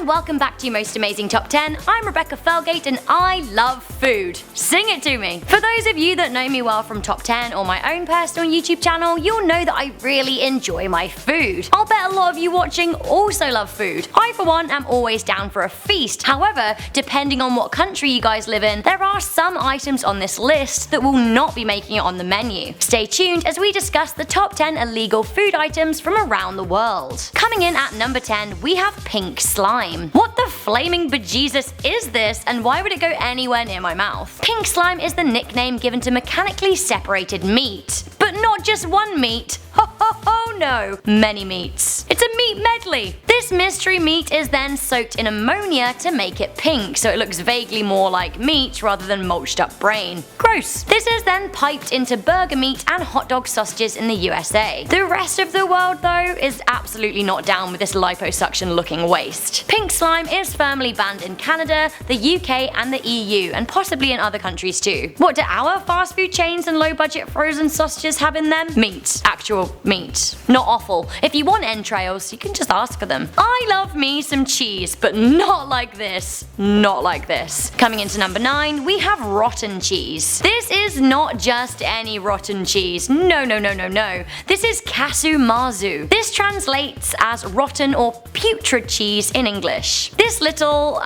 and welcome back to Most Amazing Top 10. I'm Rebecca Felgate and I love food. Sing it to me! For those of you that know me well from Top 10 or my own personal YouTube channel, you'll know that I really enjoy my food. I'll bet a lot of you watching also love food. I for one am always down for a feast. However, depending on what country you guys live in, there are some items on this list that will not be making it on the menu. Stay tuned as we discuss the top 10 illegal food items from around the world. Coming in at number 10, we have pink slime. What the flaming bejesus is this, and why would it go anywhere near my mouth? Pink slime is the nickname given to mechanically separated meat. But not just one meat. Ho ho ho no! Many meats. It's a meat medley! This mystery meat is then soaked in ammonia to make it pink, so it looks vaguely more like meat rather than mulched up brain. Gross! This is then piped into burger meat and hot dog sausages in the USA. The rest of the world, though, is absolutely not down with this liposuction looking waste. Pink slime is firmly banned in Canada, the UK and the EU, and possibly in other countries too. What do our fast food chains and low budget frozen sausages have in them? Meat. Actual meat. Not offal. If you want entrails, you can just ask for them. I love me some cheese, but not like this. Not like this. Coming into number 9, we have rotten cheese. This is not just any rotten cheese. No, no, no, no, no. This is casu marzu. This translates as rotten or putrid cheese in English. This little,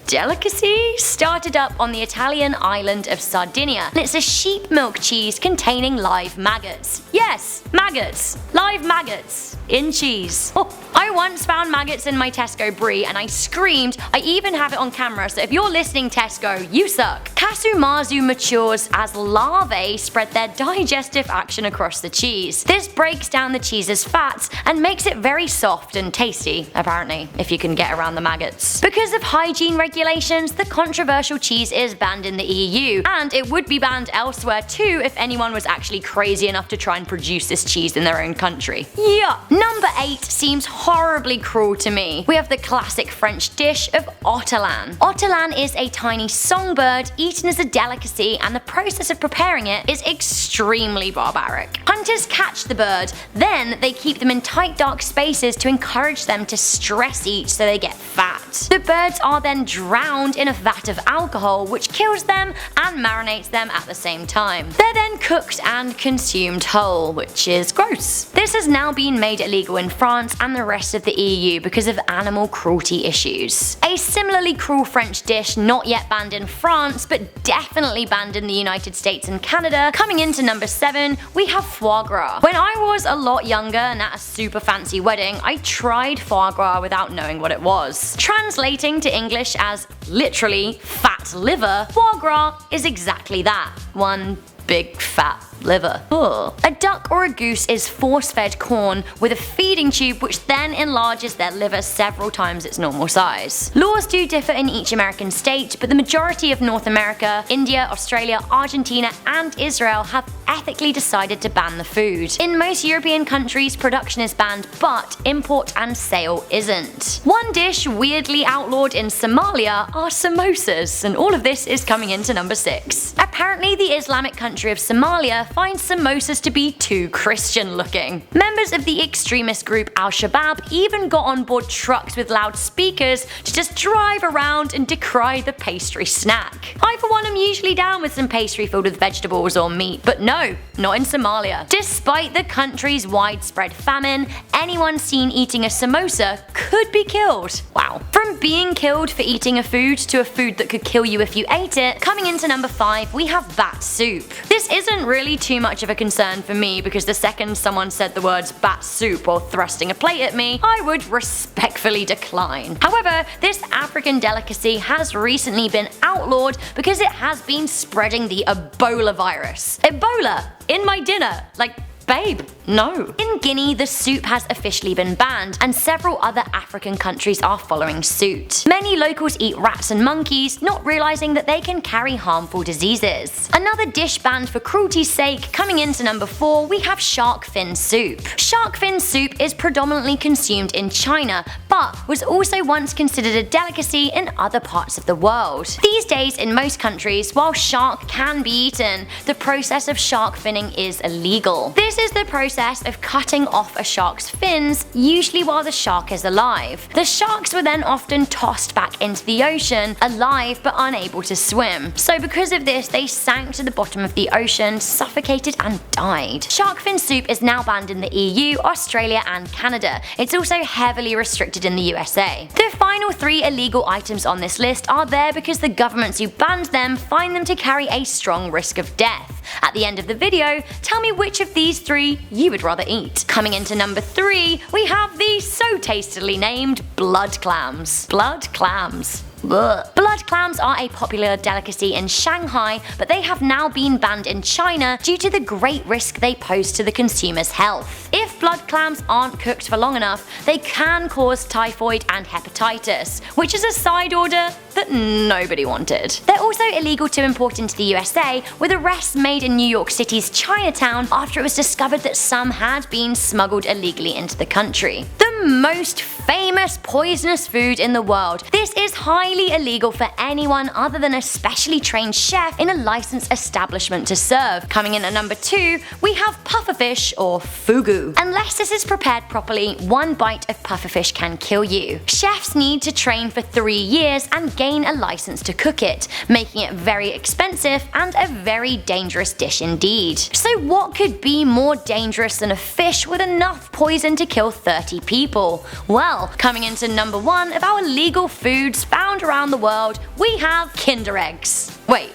delicacy started up on the Italian island of Sardinia, and it's a sheep milk cheese containing live maggots. Yes, maggots. Live maggots. In cheese. Oh, I once found maggots in my Tesco brie and I screamed. I even have it on camera, so if you're listening Tesco, you suck. Casu marzu matures as larvae spread their digestive action across the cheese. This breaks down the cheese's fats and makes it very soft and tasty, apparently, if you can get around the maggots. Because of hygiene regulations, the controversial cheese is banned in the EU, and it would be banned elsewhere too if anyone was actually crazy enough to try and produce this cheese in their own country. Yeah. Number 8 seems horribly cruel to me. We have the classic French dish of Ortolan. Ortolan is a tiny songbird eaten as a delicacy, and the process of preparing it is extremely barbaric. Hunters catch the bird, then they keep them in tight dark spaces to encourage them to stress eat so they get fat. The birds are then drowned in a vat of alcohol which kills them and marinates them at the same time. They're then cooked and consumed whole, which is gross. This has now been made illegal in France and the rest of the EU because of animal cruelty issues. A similarly cruel French dish not yet banned in France but definitely banned in the United States and Canada. Coming into number 7, we have foie gras. When I was a lot younger and at a super fancy wedding, I tried foie gras without knowing what it was. Translating to English as literally fat liver, foie gras is exactly that. One big fat liver. Ugh. A duck or a goose is force-fed corn with a feeding tube which then enlarges their liver several times its normal size. Laws do differ in each American state, but the majority of North America, India, Australia, Argentina, and Israel have ethically decided to ban the food. In most European countries, production is banned, but import and sale isn't. One dish weirdly outlawed in Somalia are samosas, and all of this is coming into number 6. Apparently, the Islamic country of Somalia finds samosas to be too Christian looking. Members of the extremist group Al-Shabaab even got on board trucks with loudspeakers to just drive around and decry the pastry snack. I for one am usually down with some pastry filled with vegetables or meat, but no, not in Somalia. Despite the country's widespread famine, anyone seen eating a samosa could be killed. Wow. From being killed for eating a food to a food that could kill you if you ate it, coming into number 5, we have bat soup. This isn't really too much of a concern for me because the second someone said the words bat soup or thrusting a plate at me, I would respectfully decline. However, this African delicacy has recently been outlawed because it has been spreading the Ebola virus. Ebola in my dinner, like, babe, no. In Guinea, the soup has officially been banned, and several other African countries are following suit. Many locals eat rats and monkeys, not realizing that they can carry harmful diseases. Another dish banned for cruelty's sake, coming into number 4, we have shark fin soup. Shark fin soup is predominantly consumed in China, but was also once considered a delicacy in other parts of the world. These days, in most countries, while shark can be eaten, the process of shark finning is illegal. This is the process process of cutting off a shark's fins, usually while the shark is alive. The sharks were then often tossed back into the ocean, alive but unable to swim. So because of this, they sank to the bottom of the ocean, suffocated and died. Shark fin soup is now banned in the EU, Australia and Canada. It's also heavily restricted in the USA. The final 3 illegal items on this list are there because the governments who banned them find them to carry a strong risk of death. At the end of the video, tell me which of these 3 you would rather eat. Coming into number 3, we have the so tastily named blood clams. Blood clams. Ugh. Blood clams are a popular delicacy in Shanghai, but they have now been banned in China due to the great risk they pose to the consumer's health. If blood clams aren't cooked for long enough, they can cause typhoid and hepatitis, which is a side order that nobody wanted. They're also illegal to import into the USA, with arrests made in New York City's Chinatown after it was discovered that some had been smuggled illegally into the country. The most famous poisonous food in the world. This is highly illegal for anyone other than a specially trained chef in a licensed establishment to serve. Coming in at number 2, we have pufferfish or fugu. Unless this is prepared properly, 1 bite of pufferfish can kill you. Chefs need to train for 3 years and gain a license to cook it, making it very expensive and a very dangerous dish indeed. So what could be more dangerous than a fish with enough poison to kill 30 people? Well, coming into number 1 of our legal foods found around the world, we have Kinder Eggs. Wait,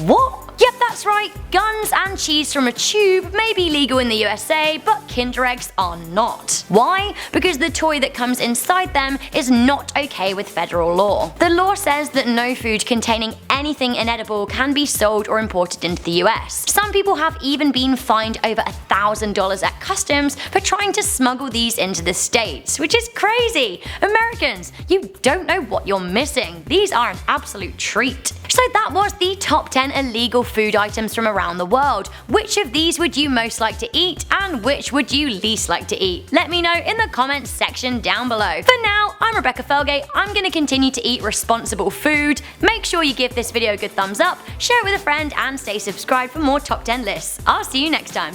what? Yep, that's right, guns and cheese from a tube may be legal in the USA, but Kinder Eggs are not. Why? Because the toy that comes inside them is not okay with federal law. The law says that no food containing anything inedible can be sold or imported into the US. Some people have even been fined over $1,000 at customs for trying to smuggle these into the States, which is crazy. Americans, you don't know what you're missing. These are an absolute treat. So that was the top 10 illegal food items from around the world. Which of these would you most like to eat, and which would you least like to eat? Let me know in the comments section down below. For now, I'm Rebecca Felgate. I'm going to continue to eat responsible food. Make sure you give this video a good thumbs up, share it with a friend, and stay subscribed for more top 10 lists. I'll see you next time.